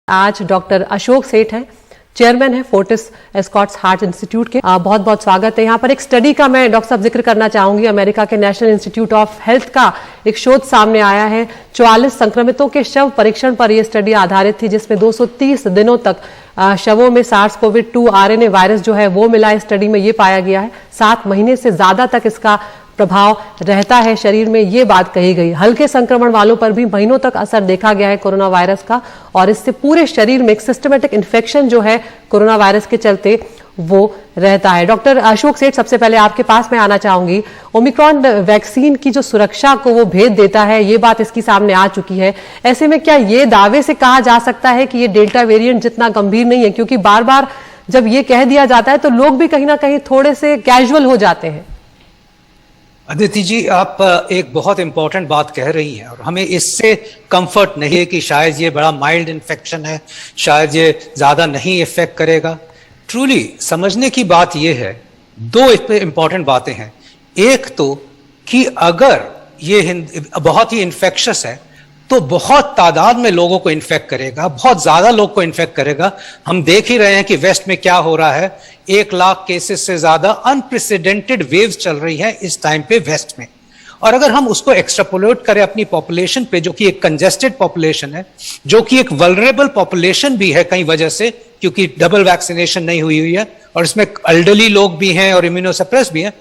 आज डॉक्टर अशोक सेठ हैं, चेयरमैन है फोर्टिस एस्कॉट्स हार्ट इंस्टीट्यूट के। बहुत बहुत स्वागत है। यहाँ पर एक स्टडी का मैं डॉक्टर साहब जिक्र करना चाहूंगी। अमेरिका के नेशनल इंस्टीट्यूट ऑफ हेल्थ का एक शोध सामने आया है। 44 संक्रमितों के शव परीक्षण पर यह स्टडी आधारित थी, जिसमें 230 दिनों तक शवों में SARS-CoV-2 RNA वायरस जो है वो मिला। इस स्टडी में ये पाया गया है 7 महीने से ज्यादा तक इसका प्रभाव रहता है शरीर में, ये बात कही गई। हल्के संक्रमण वालों पर भी महीनों तक असर देखा गया है कोरोना वायरस का, और इससे पूरे शरीर में एक सिस्टमेटिक इन्फेक्शन जो है कोरोना वायरस के चलते वो रहता है। डॉक्टर अशोक सेठ, सबसे पहले आपके पास मैं आना चाहूंगी। ओमिक्रॉन वैक्सीन की जो सुरक्षा को वो भेद देता है, ये बात इसकी सामने आ चुकी है। ऐसे में क्या ये दावे से कहा जा सकता है कि ये डेल्टा वेरिएंट जितना गंभीर नहीं है? क्योंकि बार बार जब ये कह दिया जाता है तो लोग भी कहीं ना कहीं थोड़े से कैजुअल हो जाते हैं। अदिति जी, आप एक बहुत इंपॉर्टेंट बात कह रही हैं, और हमें इससे कंफर्ट नहीं है कि शायद ये बड़ा माइल्ड इन्फेक्शन है, शायद ये ज्यादा नहीं इफेक्ट करेगा। ट्रूली समझने की बात ये है, 2 इस पे इंपॉर्टेंट बातें हैं। एक तो कि अगर ये बहुत ही इन्फेक्शस है तो बहुत तादाद में लोगों को इन्फेक्ट करेगा, बहुत ज्यादा लोग को इन्फेक्ट करेगा। हम देख ही रहे हैं कि वेस्ट में क्या हो रहा है। 1 लाख केसेस से ज्यादा अनप्रेसिडेंटेड वेव्स चल रही है इस टाइम पे वेस्ट में। और अगर हम उसको एक्सट्रापोलेट करें अपनी पॉपुलेशन पे, जो कि एक कंजेस्टेड पॉपुलेशन है, जो कि एक वल्नरेबल पॉपुलेशन भी है कई वजह से, क्योंकि डबल वैक्सीनेशन नहीं हुई है, और इसमें एल्डरली लोग भी हैं और इम्यूनोसप्रेस भी हैं,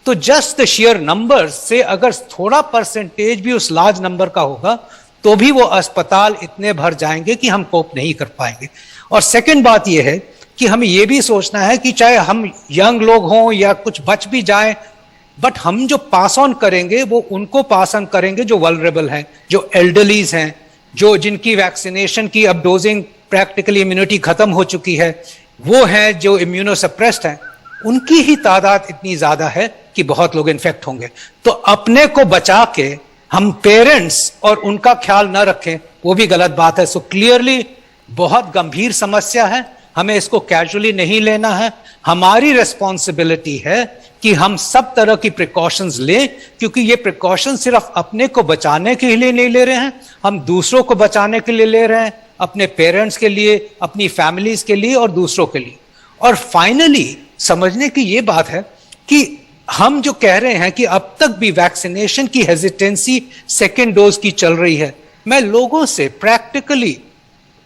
तो जस्ट द शेयर नंबर से अगर थोड़ा परसेंटेज भी उस लार्ज नंबर का होगा तो भी वो अस्पताल इतने भर जाएंगे कि हम कोप नहीं कर पाएंगे। और सेकंड बात यह है कि हमें यह भी सोचना है कि चाहे हम यंग लोग हों या कुछ बच भी जाएं, बट हम जो पास ऑन करेंगे वो उनको पास ऑन करेंगे जो वल्नरेबल हैं, जो एल्डरलीज हैं, जो जिनकी वैक्सीनेशन की अब डोजिंग प्रैक्टिकली इम्यूनिटी खत्म हो चुकी है, वो हैं जो इम्यूनोसप्रेस्ड हैं। उनकी ही तादाद इतनी ज्यादा है कि बहुत लोग इन्फेक्ट होंगे। तो अपने को बचा के हम पेरेंट्स और उनका ख्याल न रखें, वो भी गलत बात है। सो क्लियरली बहुत गंभीर समस्या है, हमें इसको कैजुअली नहीं लेना है। हमारी रिस्पॉन्सिबिलिटी है कि हम सब तरह की प्रिकॉशंस लें, क्योंकि ये प्रिकॉशन सिर्फ अपने को बचाने के लिए नहीं ले रहे हैं, हम दूसरों को बचाने के लिए ले रहे हैं, अपने पेरेंट्स के लिए, अपनी फैमिलीज के लिए और दूसरों के लिए। और फाइनली समझने की ये बात है कि हम जो कह रहे हैं कि अब तक भी वैक्सीनेशन की हेजिटेंसी सेकेंड डोज की चल रही है, मैं लोगों से प्रैक्टिकली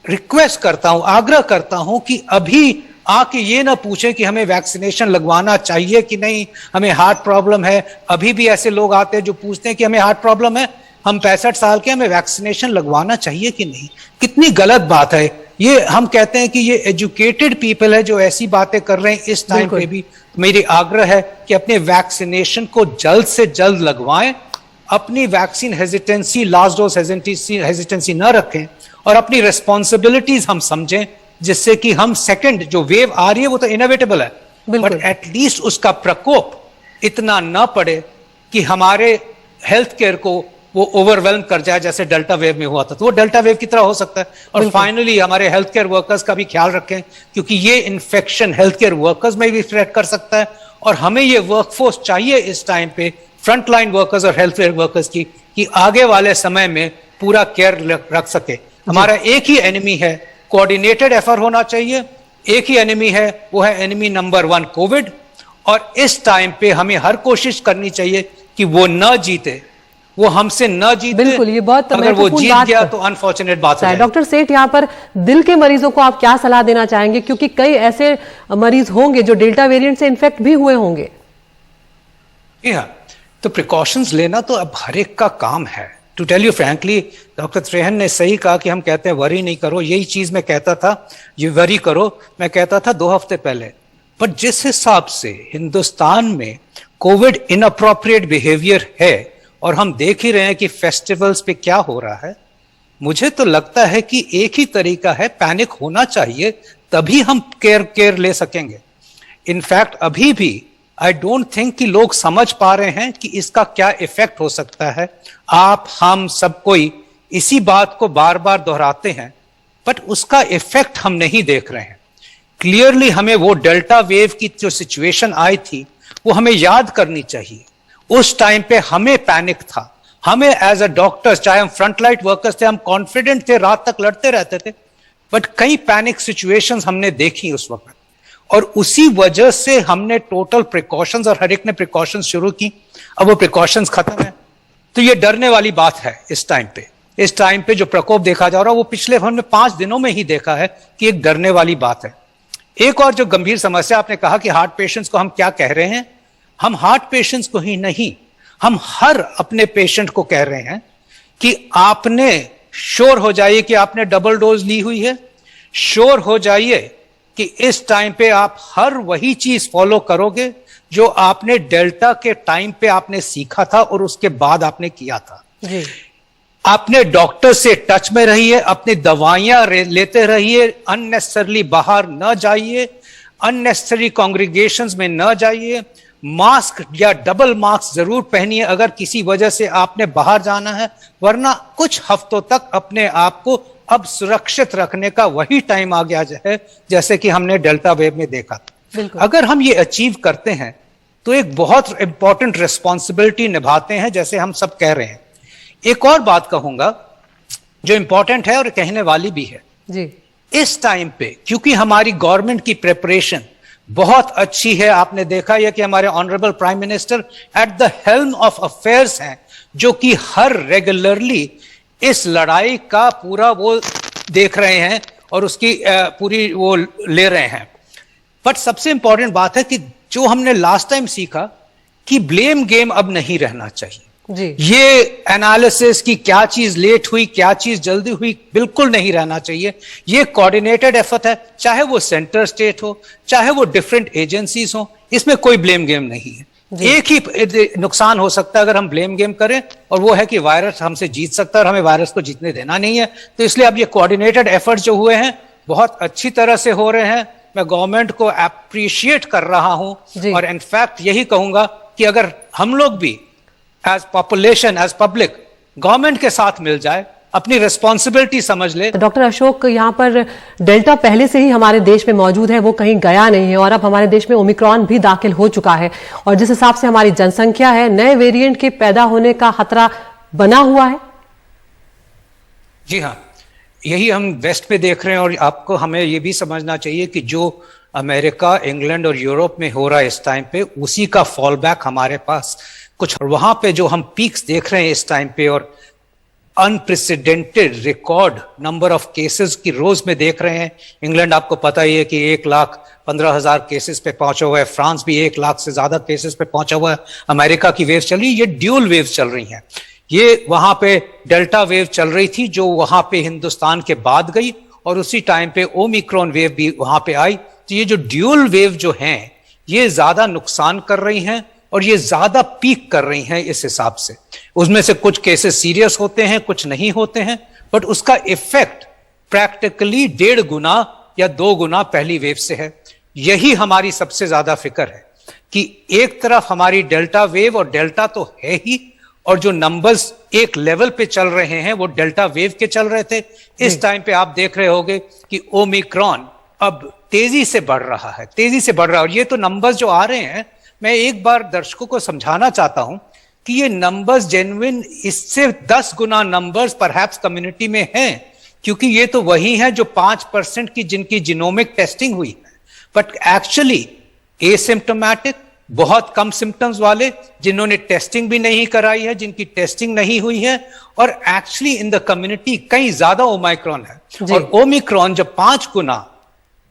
रिक्वेस्ट करता हूं, आग्रह करता हूं कि अभी आके ये ना पूछें कि हमें वैक्सीनेशन लगवाना चाहिए कि नहीं, हमें हार्ट प्रॉब्लम है। अभी भी ऐसे लोग आते हैं जो पूछते हैं कि हमें हार्ट प्रॉब्लम है, हम 65 साल के, हमें वैक्सीनेशन लगवाना चाहिए कि नहीं। कितनी गलत बात है ये। हम कहते हैं कि ये एजुकेटेड पीपल है जो ऐसी बातें कर रहे हैं इस टाइम पे भी। मेरी आग्रह है कि अपने वैक्सीनेशन को जल्द से जल्द लगवाएं, अपनी vaccine hesitancy, last dose hesitancy न रखें, और अपनी रिस्पॉन्सिबिलिटीज हम समझें, जिससे कि हम सेकंड जो वेव आ रही है वो तो इनोवेटेबल है, बट एटलीस्ट उसका प्रकोप इतना न पड़े कि हमारे हेल्थ केयर को वो ओवरवेल्म कर जाए, जैसे डेल्टा वेव में हुआ था। तो वो डेल्टा वेव की तरह हो सकता है। और फाइनली हमारे हेल्थ केयर वर्कर्स का भी ख्याल रखें, क्योंकि ये इन्फेक्शन हेल्थ केयर वर्कर्स में भी स्प्रेड कर सकता है, और हमें ये वर्कफोर्स चाहिए इस टाइम पे, फ्रंट लाइन वर्कर्स और हेल्थ केयर वर्कर्स की, कि आगे वाले समय में पूरा केयर रख सके। हमारा एक ही एनिमी है, कोऑर्डिनेटेड एफर्ट होना चाहिए। एक ही एनिमी है, वो है एनिमी नंबर 1 कोविड, और इस टाइम पे हमें हर कोशिश करनी चाहिए कि वो न जीते, वो हमसे न जीते। बिल्कुल, ये बहुत अगर वो जीत गया तो अनफॉर्चुनेट बात है। डॉक्टर सेठ, यहाँ पर दिल के मरीजों को आप क्या सलाह देना चाहेंगे? क्योंकि कई ऐसे मरीज होंगे जो डेल्टा वेरिएंट से इन्फेक्ट भी हुए होंगे। तो प्रिकॉशंस लेना तो अब हर एक का काम है। To tell you frankly, doctor Trehan ने सही कहा कि हम कहते हैं वरी नहीं करो, यही चीज मैं कहता था, ये वरी करो मैं कहता था 2 हफ्ते पहले। बट जिस हिसाब से हिंदुस्तान में कोविड इनअप्रोप्रिएट बिहेवियर है, और हम देख ही रहे हैं कि फेस्टिवल्स पे क्या हो रहा है, मुझे तो लगता है कि एक ही तरीका है, पैनिक होना चाहिए, तभी हम केयर ले सकेंगे। इनफैक्ट अभी भी आई डोंट थिंक कि लोग समझ पा रहे हैं कि इसका क्या इफेक्ट हो सकता है। आप, हम सब कोई इसी बात को बार बार दोहराते हैं, बट उसका इफेक्ट हम नहीं देख रहे हैं। क्लियरली हमें वो डेल्टा वेव की जो सिचुएशन आई थी वो हमें याद करनी चाहिए। उस टाइम पे हमें पैनिक था, हमें एज अ डॉक्टर्स, चाहे हम फ्रंट लाइन वर्कर्स थे, हम कॉन्फिडेंट थे, रात तक लड़ते रहते थे, बट कई पैनिक सिचुएशंस हमने देखी उस वक्त, और उसी वजह से हमने टोटल प्रिकॉशंस, और हर एक ने प्रिकॉशंस शुरू की, अब वो प्रिकॉशंस खत्म है। तो ये डरने वाली बात है इस टाइम पे जो प्रकोप देखा जा रहा है वो पिछले हमने 5 दिनों में ही देखा है कि एक डरने वाली बात है। एक और जो गंभीर समस्या, आपने कहा कि हार्ट पेशेंट्स को हम क्या कह रहे हैं, हम हार्ट पेशेंट्स को ही नहीं, हम हर अपने पेशेंट को कह रहे हैं कि आपने श्योर हो जाइए कि आपने डबल डोज ली हुई है, श्योर हो जाइए कि इस टाइम पे आप हर वही चीज फॉलो करोगे जो आपने डेल्टा के टाइम पे आपने सीखा था और उसके बाद आपने किया था जी। आपने डॉक्टर से टच में रहिए, अपनी दवाइयां लेते रहिए, अननेसेसरली बाहर न जाइए, अननेसेसरी कांग्रीगेशंस में न जाइए, मास्क या डबल मास्क जरूर पहनिए अगर किसी वजह से आपने बाहर जाना है, वरना कुछ हफ्तों तक अपने आप को अब सुरक्षित रखने का वही टाइम आ गया है जैसे कि हमने डेल्टा वेव में देखा था। अगर हम ये अचीव करते हैं तो एक बहुत इंपॉर्टेंट रिस्पॉन्सिबिलिटी निभाते हैं, जैसे हम सब कह रहे हैं। एक और बात कहूंगा जो इंपॉर्टेंट है और कहने वाली भी है जी। इस टाइम पे, क्योंकि हमारी गवर्नमेंट की प्रिपरेशन बहुत अच्छी है, आपने देखा यह कि हमारे honourable prime minister at the helm of affairs हैं, जो कि हर रेगुलरली इस लड़ाई का पूरा वो देख रहे हैं और उसकी पूरी वो ले रहे हैं। बट सबसे इंपॉर्टेंट बात है कि जो हमने लास्ट टाइम सीखा कि ब्लेम गेम अब नहीं रहना चाहिए जी। ये एनालिसिस की क्या चीज लेट हुई, क्या चीज जल्दी हुई, बिल्कुल नहीं रहना चाहिए। ये कोऑर्डिनेटेड एफर्ट है, चाहे वो सेंटर स्टेट हो, चाहे वो डिफरेंट एजेंसीज हो, इसमें कोई ब्लेम गेम नहीं है। एक ही नुकसान हो सकता है अगर हम ब्लेम गेम करें, और वो है कि वायरस हमसे जीत सकता है और हमें वायरस को जीतने देना नहीं है। तो इसलिए अब ये कोऑर्डिनेटेड एफर्ट जो हुए हैं बहुत अच्छी तरह से हो रहे हैं। मैं गवर्नमेंट को अप्रिशिएट कर रहा हूं, और इनफैक्ट यही कहूंगा कि अगर हम लोग भी as population, as public, government के साथ मिल जाए, अपनी रिस्पॉन्सिबिलिटी समझ ले। डॉक्टर अशोक, यहाँ पर डेल्टा पहले से ही हमारे देश में मौजूद है, वो कहीं गया नहीं है, और अब हमारे देश में ओमिक्रॉन भी दाखिल हो चुका है, और जिस हिसाब से हमारी जनसंख्या है, नए वेरिएंट के पैदा होने का खतरा बना हुआ है। जी हाँ, यही हम वेस्ट में देख रहे हैं, और आपको हमें ये भी समझना चाहिए कि जो अमेरिका, इंग्लैंड और यूरोप में हो रहा है इस टाइम पे, उसी का फॉल बैक हमारे पास कुछ, और वहां पे जो हम पीक्स देख रहे हैं इस टाइम पे, और unprecedented record number of cases की रोज में देख रहे हैं। इंग्लैंड आपको पता ही है कि 1,15,000 केसेस पे पहुंचा हुआ है, फ्रांस भी 1 लाख से ज्यादा केसेस पे पहुंचा हुआ है, अमेरिका की वेव चल रही है, ये ड्यूल वेव चल रही है। ये वहां पे डेल्टा वेव चल रही थी जो वहां पे हिंदुस्तान के बाद गई, और उसी टाइम पे ओमिक्रॉन वेव भी वहां पे आई। तो ये जो ड्यूल वेव जो हैं ये ज्यादा नुकसान कर रही हैं और ये ज्यादा पीक कर रही हैं इस हिसाब से। उसमें से कुछ केसेस सीरियस होते हैं, कुछ नहीं होते हैं, बट उसका इफेक्ट प्रैक्टिकली 1.5 गुना या 2 गुना पहली वेव से है। यही हमारी सबसे ज्यादा फिक्र है कि एक तरफ हमारी डेल्टा वेव, और डेल्टा तो है ही, और जो नंबर्स एक लेवल पे चल रहे हैं वो डेल्टा वेव के चल रहे थे। इस टाइम पे आप देख रहे होंगे कि ओमिक्रॉन अब तेजी से बढ़ रहा है, तेजी से बढ़ रहा है। और ये तो नंबर्स जो आ रहे हैं, मैं एक बार दर्शकों को समझाना चाहता हूं कि ये नंबर्स जेन्युइन, इससे 10 गुना नंबर्स परहैप्स कम्युनिटी में हैं, क्योंकि ये तो वही हैं जो 5% की जिनकी जीनोमिक टेस्टिंग हुई है, बट एक्चुअली एसिम्प्टोमेटिक, बहुत कम सिम्टम्स वाले, जिन्होंने टेस्टिंग भी नहीं कराई है, जिनकी टेस्टिंग नहीं हुई है, और एक्चुअली इन द कम्युनिटी कहीं ज्यादा ओमिक्रॉन है। और ओमिक्रॉन जब 5 गुना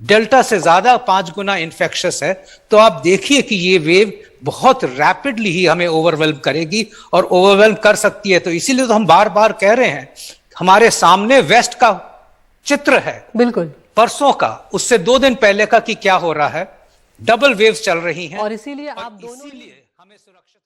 डेल्टा से ज्यादा 5 गुना इंफेक्शियस है, तो आप देखिए कि ये वेव बहुत रैपिडली ही हमें ओवरवेल्म करेगी, और ओवरवेल्म कर सकती है। तो इसीलिए तो हम बार बार कह रहे हैं, हमारे सामने वेस्ट का चित्र है, बिल्कुल परसों का, उससे 2 दिन पहले का, कि क्या हो रहा है, डबल वेव्स चल रही हैं, और इसीलिए आप दोनों हमें सुरक्षित